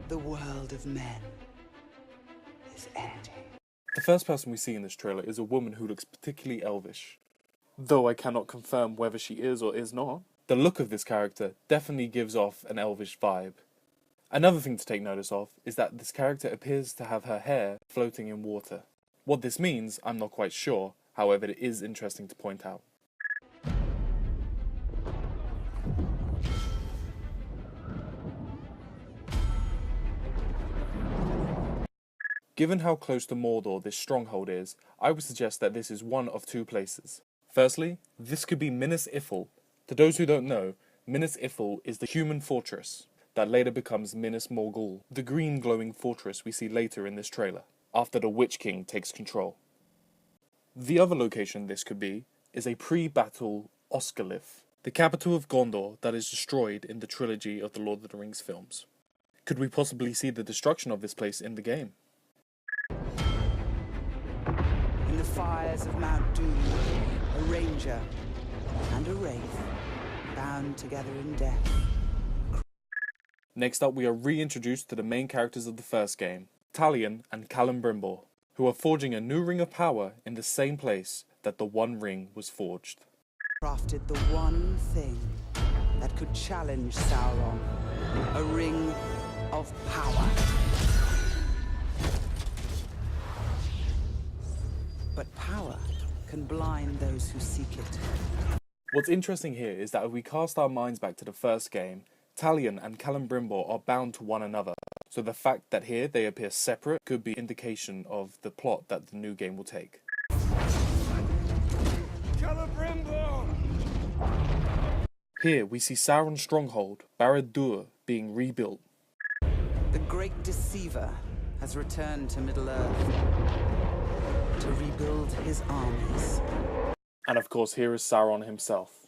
The world of men is ending. The first person we see in this trailer is a woman who looks particularly elvish. Though I cannot confirm whether she is or is not, the look of this character definitely gives off an elvish vibe. Another thing to take notice of is that this character appears to have her hair floating in water. What this means, I'm not quite sure, however it is interesting to point out. Given how close to Mordor this stronghold is, I would suggest that this is one of two places. Firstly, this could be Minas Ithil. To those who don't know, Minas Ithil is the human fortress that later becomes Minas Morgul, the green glowing fortress we see later in this trailer, after the Witch King takes control. The other location this could be is a pre-battle Osgiliath, the capital of Gondor that is destroyed in the trilogy of the Lord of the Rings films. Could we possibly see the destruction of this place in the game? In the fires of Mount Doom, a ranger and a wraith bound together in death. Next up, we are reintroduced to the main characters of the first game, Talion and Celebrimbor, who are forging a new ring of power in the same place that the One Ring was forged. Crafted the one thing that could challenge Sauron, a ring of power. But power can blind those who seek it. What's interesting here is that if we cast our minds back to the first game, Talion and Celebrimbor are bound to one another, so the fact that here they appear separate could be indication of the plot that the new game will take. Celebrimbor! Here we see Sauron's stronghold, Barad-dûr, being rebuilt. The great deceiver has returned to Middle-earth to rebuild his armies. And of course here is Sauron himself.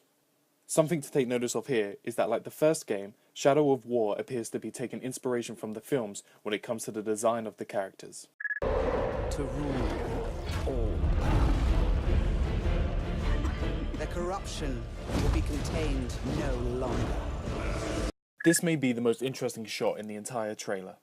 Something to take notice of here is that like the first game, Shadow of War appears to be taking inspiration from the films when it comes to the design of the characters. To rule all. Their corruption will be contained no longer. This may be the most interesting shot in the entire trailer.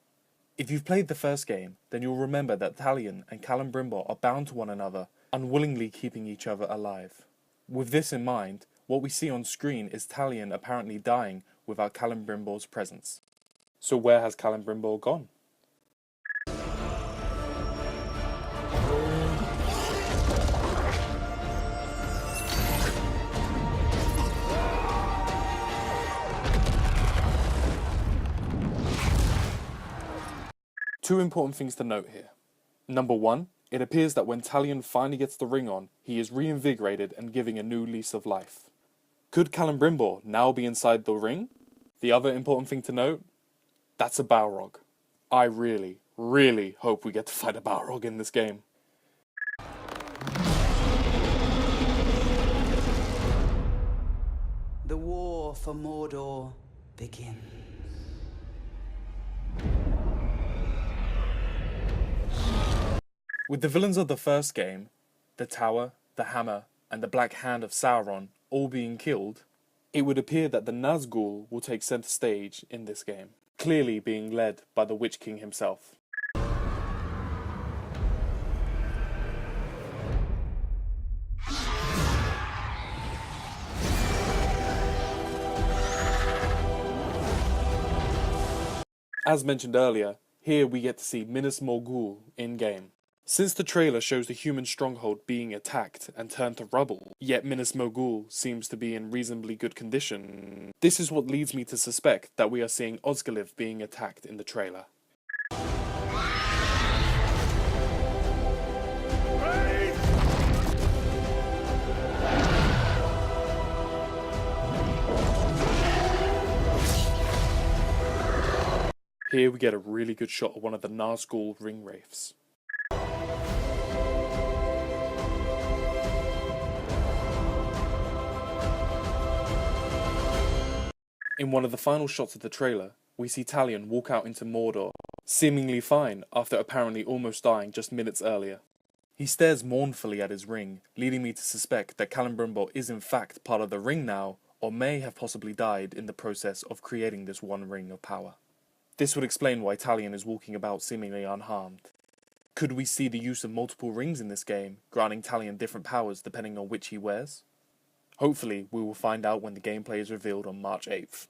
If you've played the first game, then you'll remember that Talion and Celebrimbor are bound to one another, unwillingly keeping each other alive. With this in mind, what we see on screen is Talion apparently dying without Celebrimbor's presence. So where has Celebrimbor gone? Two important things to note here. Number one, it appears that when Talion finally gets the ring on, he is reinvigorated and giving a new lease of life. Could Celebrimbor now be inside the ring? The other important thing to note, that's a Balrog. I really, really hope we get to fight a Balrog in this game. The war for Mordor begins. With the villains of the first game, the Tower, the Hammer, and the Black Hand of Sauron all being killed, it would appear that the Nazgûl will take center stage in this game, clearly being led by the Witch King himself. As mentioned earlier, here we get to see Minas Morgul in-game. Since the trailer shows the human stronghold being attacked and turned to rubble, yet Minas Morgul seems to be in reasonably good condition, this is what leads me to suspect that we are seeing Osgiliath being attacked in the trailer. Here we get a really good shot of one of the Nazgûl ring wraiths. In one of the final shots of the trailer, we see Talion walk out into Mordor, seemingly fine after apparently almost dying just minutes earlier. He stares mournfully at his ring, leading me to suspect that Celebrimbor is in fact part of the ring now, or may have possibly died in the process of creating this one ring of power. This would explain why Talion is walking about seemingly unharmed. Could we see the use of multiple rings in this game, granting Talion different powers depending on which he wears? Hopefully, we will find out when the gameplay is revealed on March 8th.